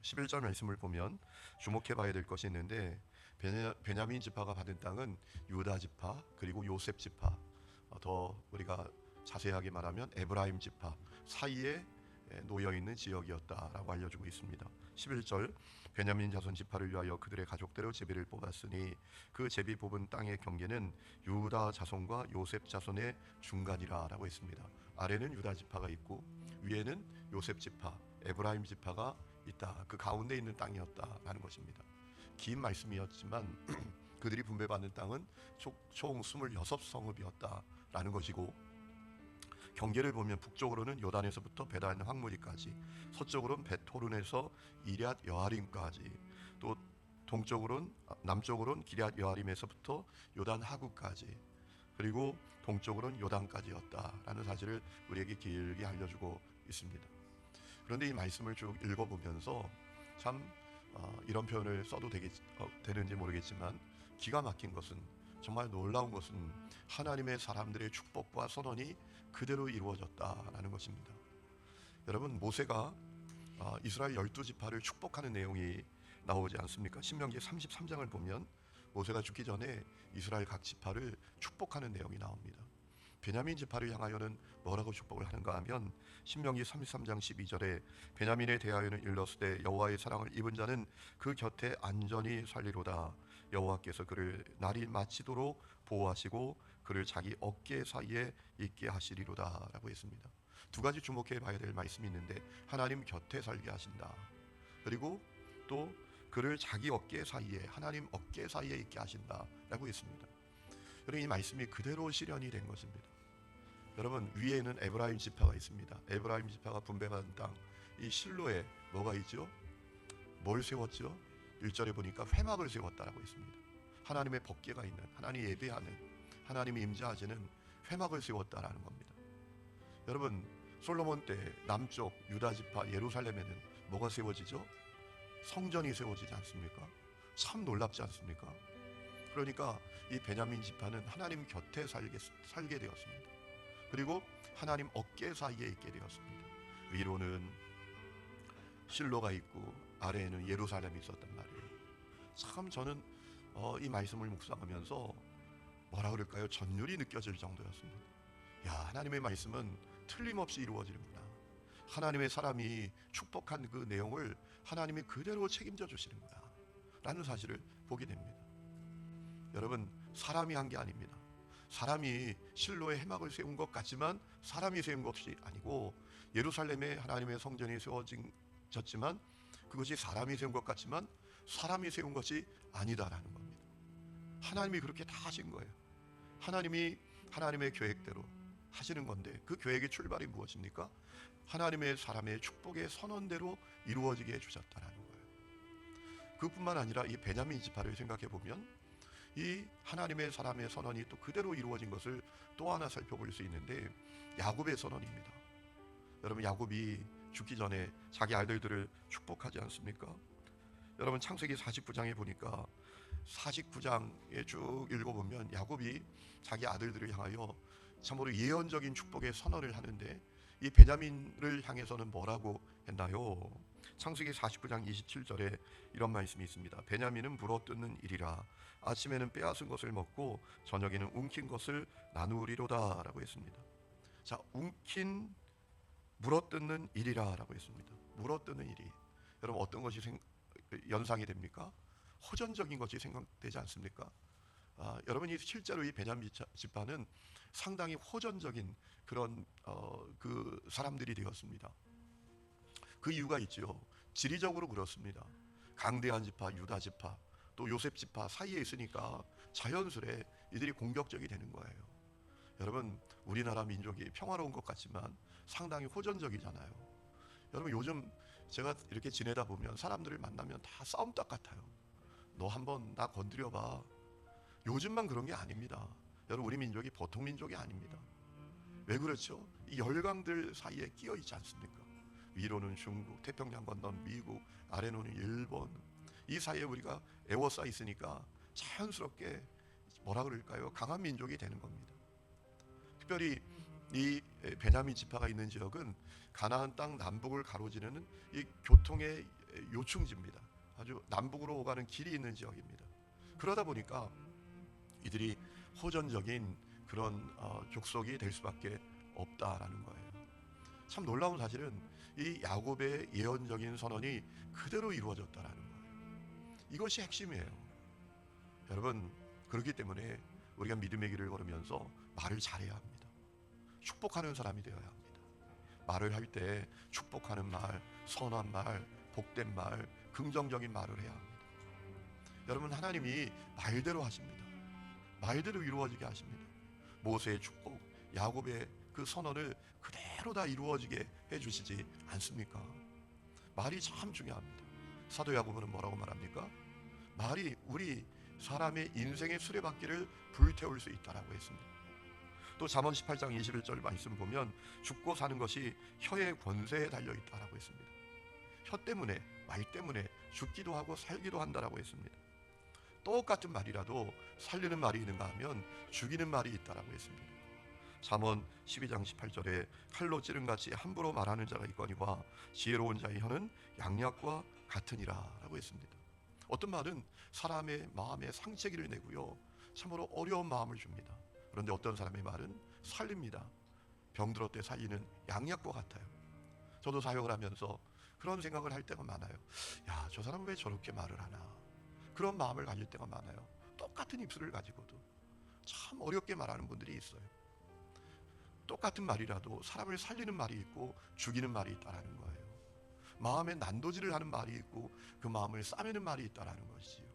11절 말씀을 보면 주목해 봐야 될 것이 있는데, 베냐민 지파가 받은 땅은 유다 지파 그리고 요셉 지파, 더 우리가 자세하게 말하면 에브라임 지파 사이에 놓여 있는 지역이었다라고 알려주고 있습니다. 11절, 베냐민 자손 지파를 위하여 그들의 가족대로 제비를 뽑았으니 그 제비 뽑은 땅의 경계는 유다 자손과 요셉 자손의 중간이라라고 했습니다. 아래는 유다 지파가 있고 위에는 요셉 지파, 에브라임 지파가 있다. 그 가운데 있는 땅이었다라는 것입니다. 긴 말씀이었지만 그들이 분배받는 땅은 총 26성읍이었다라는 것이고, 경계를 보면 북쪽으로는 요단에서부터 베단 황무리까지, 서쪽으로는 베토른에서 이럇 여아림까지, 또 남쪽으로는 기럇 여아림에서부터 요단 하구까지, 그리고 동쪽으로는 요단까지였다라는 사실을 우리에게 길게 알려주고 있습니다. 그런데 이 말씀을 쭉 읽어보면서 참 이런 표현을 써도 되는지 모르겠지만, 기가 막힌 것은, 정말 놀라운 것은 하나님의 사람들의 축복과 선언이 그대로 이루어졌다라는 것입니다. 여러분, 모세가 이스라엘 12지파를 축복하는 내용이 나오지 않습니까? 신명기 33장을 보면 모세가 죽기 전에 이스라엘 각 지파를 축복하는 내용이 나옵니다. 베냐민 지파를 향하여는 뭐라고 축복을 하는가 하면, 신명기 33장 12절에 베냐민에 대하여는 일렀으되 여호와의 사랑을 입은 자는 그 곁에 안전히 살리로다. 여호와께서 그를 날이 마치도록 보호하시고 그를 자기 어깨 사이에 있게 하시리로다 라고 했습니다. 두 가지 주목해 봐야 될 말씀이 있는데, 하나님 곁에 살게 하신다, 그리고 또 그를 자기 어깨 사이에, 하나님 어깨 사이에 있게 하신다 라고 했습니다. 여러분, 이 말씀이 그대로 실현이 된 것입니다. 여러분, 위에는 에브라임 지파가 있습니다. 에브라임 지파가 분배받은 땅, 이 실로에 뭐가 있죠? 뭘 세웠죠? 1절에 보니까 회막을 세웠다라고 했습니다. 하나님의 법궤가 있는, 하나님 예배하는, 하나님이 임재하시는 회막을 세웠다라는 겁니다. 여러분, 솔로몬 때 남쪽 유다 지파 예루살렘에는 뭐가 세워지죠? 성전이 세워지지 않습니까? 참 놀랍지 않습니까? 그러니까 이 베냐민 지파는 하나님 곁에 살게 되었습니다. 그리고 하나님 어깨 사이에 있게 되었습니다. 위로는 실로가 있고 아래에는 예루살렘이 있었단 말이에요. 참 저는 이 말씀을 묵상하면서 뭐라 그럴까요? 전율이 느껴질 정도였습니다. 야, 하나님의 말씀은 틀림없이 이루어지는구나. 하나님의 사람이 축복한 그 내용을 하나님이 그대로 책임져 주시는구나 라는 사실을 보게 됩니다. 여러분, 사람이 한 게 아닙니다. 사람이 실로에 해막을 세운 것 같지만 사람이 세운 것이 아니고, 예루살렘에 하나님의 성전이 세워졌지만 그것이 사람이 세운 것 같지만 사람이 세운 것이 아니다라는 겁니다. 하나님이 그렇게 다 하신 거예요. 하나님이 하나님의 계획대로 하시는 건데, 그 계획의 출발이 무엇입니까? 하나님의 사람의 축복의 선언대로 이루어지게 해주셨다라는 거예요. 그뿐만 아니라 이 베냐민 지파를 생각해 보면 이 하나님의 사람의 선언이 또 그대로 이루어진 것을 또 하나 살펴볼 수 있는데, 야곱의 선언입니다. 여러분, 야곱이 죽기 전에 자기 아들들을 축복하지 않습니까? 여러분, 창세기 49장에 보니까 49장에 쭉 읽어보면 야곱이 자기 아들들을 향하여 참으로 예언적인 축복의 선언을 하는데, 이 베냐민을 향해서는 뭐라고 했나요? 창세기 49장 27절에 이런 말씀이 있습니다. 베냐민은 물어뜯는 일이라. 아침에는 빼앗은 것을 먹고 저녁에는 움킨 것을 나누리로다 라고 했습니다. 자, 움킨, 물어뜯는 일이라 라고 했습니다. 물어뜯는 일이, 여러분, 어떤 것이 연상이 됩니까? 호전적인 것이 생각되지 않습니까? 여러분이 실제로 이 베냐민 지파는 상당히 호전적인 그런 그 사람들이 되었습니다. 그 이유가 있죠. 지리적으로 그렇습니다. 강대한 지파, 유다 지파, 또 요셉 지파 사이에 있으니까 자연스레 이들이 공격적이 되는 거예요. 여러분, 우리나라 민족이 평화로운 것 같지만 상당히 호전적이잖아요. 여러분, 요즘 제가 이렇게 지내다 보면 사람들을 만나면 다 싸움닭 같아요. 너 한번 나 건드려봐. 요즘만 그런 게 아닙니다. 여러분, 우리 민족이 보통 민족이 아닙니다. 왜 그렇죠? 이 열강들 사이에 끼어 있지 않습니까? 위로는 중국, 태평양 건넌 미국, 아래로는 일본. 이 사이에 우리가 에워싸 있으니까 자연스럽게 뭐라 그럴까요? 강한 민족이 되는 겁니다. 특별히 이 베냐민 지파가 있는 지역은 가나안 땅 남북을 가로지르는 이 교통의 요충지입니다. 아주 남북으로 오가는 길이 있는 지역입니다. 그러다 보니까 이들이 호전적인 그런 족속이 될 수밖에 없다라는 거예요. 참 놀라운 사실은 이 야곱의 예언적인 선언이 그대로 이루어졌다라는 거예요. 이것이 핵심이에요. 여러분, 그렇기 때문에 우리가 믿음의 길을 걸으면서 말을 잘해야 합니다. 축복하는 사람이 되어야 합니다. 말을 할 때 축복하는 말, 선한 말, 복된 말, 긍정적인 말을 해야 합니다. 여러분, 하나님이 말대로 하십니다. 말대로 이루어지게 하십니다. 모세의 축복, 야곱의 그 선언을 그대로 다 이루어지게 해주시지 않습니까? 말이 참 중요합니다. 사도 야고보는 뭐라고 말합니까? 말이 우리 사람의 인생의 수레바퀴를 불태울 수 있다라고 했습니다. 또 잠언 18장 21절 말씀 보면 죽고 사는 것이 혀의 권세에 달려있다라고 했습니다. 혀 때문에, 말 때문에 죽기도 하고 살기도 한다라고 했습니다. 똑같은 말이라도 살리는 말이 있는가 하면 죽이는 말이 있다라고 했습니다. 잠언 12장 18절에 칼로 찌른같이 함부로 말하는 자가 있거니와 지혜로운 자의 혀는 양약과 같으니라 라고 했습니다. 어떤 말은 사람의 마음에 상처기를 내고요, 참으로 어려운 마음을 줍니다. 그런데 어떤 사람의 말은 살립니다. 병들었을 때 살리는 양약과 같아요. 저도 사역을 하면서 그런 생각을 할 때가 많아요. 야, 저 사람은 왜 저렇게 말을 하나, 그런 마음을 가질 때가 많아요. 똑같은 입술을 가지고도 참 어렵게 말하는 분들이 있어요. 똑같은 말이라도 사람을 살리는 말이 있고 죽이는 말이 있다라는 거예요. 마음에 난도질을 하는 말이 있고 그 마음을 싸매는 말이 있다라는 것이지요.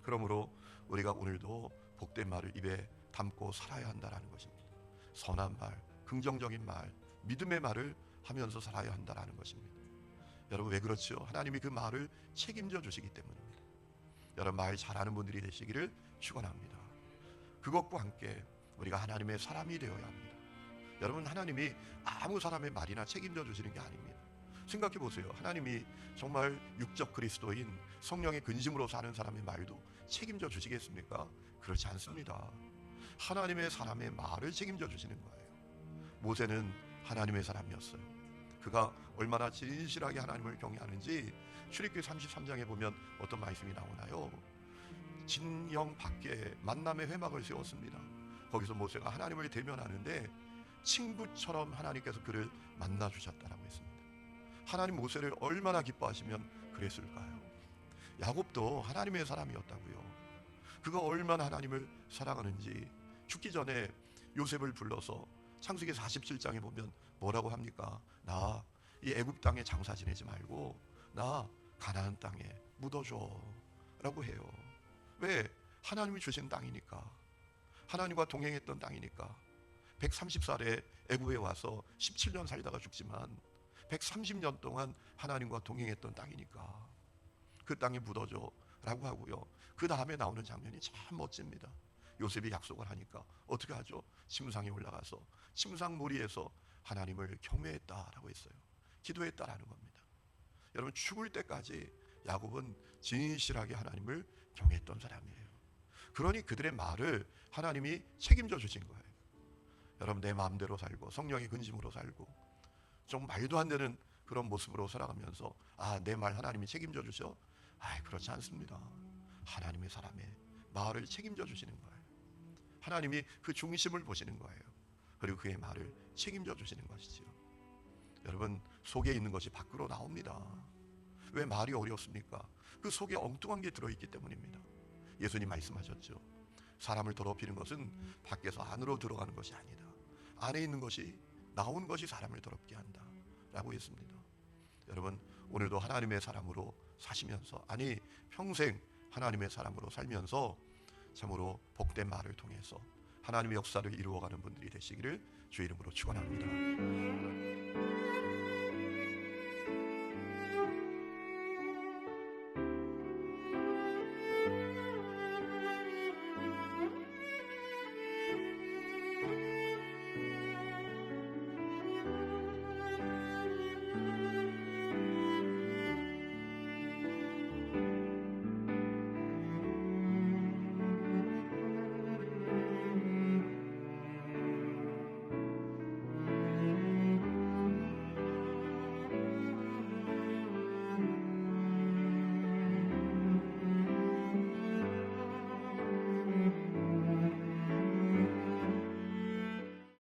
그러므로 우리가 오늘도 복된 말을 입에 담고 살아야 한다라는 것입니다. 선한 말, 긍정적인 말, 믿음의 말을 하면서 살아야 한다라는 것입니다. 여러분, 왜 그렇죠? 하나님이 그 말을 책임져 주시기 때문입니다. 여러분, 말 잘하는 분들이 되시기를 축원합니다. 그것과 함께 우리가 하나님의 사람이 되어야 합니다. 여러분, 하나님이 아무 사람의 말이나 책임져 주시는 게 아닙니다. 생각해 보세요. 하나님이 정말 육적 그리스도인 성령의 근심으로 사는 사람의 말도 책임져 주시겠습니까? 그렇지 않습니다. 하나님의 사람의 말을 책임져 주시는 거예요. 모세는 하나님의 사람이었어요. 그가 얼마나 진실하게 하나님을 경외하는지 출애굽기 33장에 보면 어떤 말씀이 나오나요? 진영 밖에 만남의 회막을 세웠습니다. 거기서 모세가 하나님을 대면하는데 친구처럼 하나님께서 그를 만나 주셨다라고 했습니다. 하나님 모세를 얼마나 기뻐하시면 그랬을까요? 야곱도 하나님의 사람이었다고요. 그가 얼마나 하나님을 사랑하는지 죽기 전에 요셉을 불러서 창세기 47장에 보면 뭐라고 합니까? 나 이 애굽 땅에 장사 지내지 말고 나 가나안 땅에 묻어줘 라고 해요. 왜? 하나님이 주신 땅이니까, 하나님과 동행했던 땅이니까. 130살에 애굽에 와서 17년 살다가 죽지만 130년 동안 하나님과 동행했던 땅이니까 그 땅에 묻어줘 라고 하고요. 그 다음에 나오는 장면이 참 멋집니다. 요셉이 약속을 하니까 어떻게 하죠? 침상에 올라가서 침상 모리에서 하나님을 경외했다라고 했어요. 기도했다라는 겁니다. 여러분, 죽을 때까지 야곱은 진실하게 하나님을 경외했던 사람이에요. 그러니 그들의 말을 하나님이 책임져 주신 거예요. 여러분, 내 마음대로 살고 성령의 근심으로 살고 좀 말도 안 되는 그런 모습으로 살아가면서 내 말 하나님이 책임져 주셔? 그렇지 않습니다. 하나님의 사람의 말을 책임져 주시는 거예요. 하나님이 그 중심을 보시는 거예요. 그리고 그의 말을 책임져 주시는 것이지요. 여러분, 속에 있는 것이 밖으로 나옵니다. 왜 말이 어렵습니까? 그 속에 엉뚱한 게 들어있기 때문입니다. 예수님 말씀하셨죠. 사람을 더럽히는 것은 밖에서 안으로 들어가는 것이 아니다. 안에 있는 것이, 나온 것이 사람을 더럽게 한다 라고 했습니다. 여러분, 오늘도 하나님의 사람으로 사시면서, 평생 하나님의 사람으로 살면서 참으로 복된 말을 통해서 하나님의 역사를 이루어가는 분들이 되시기를 주의 이름으로 축원합니다.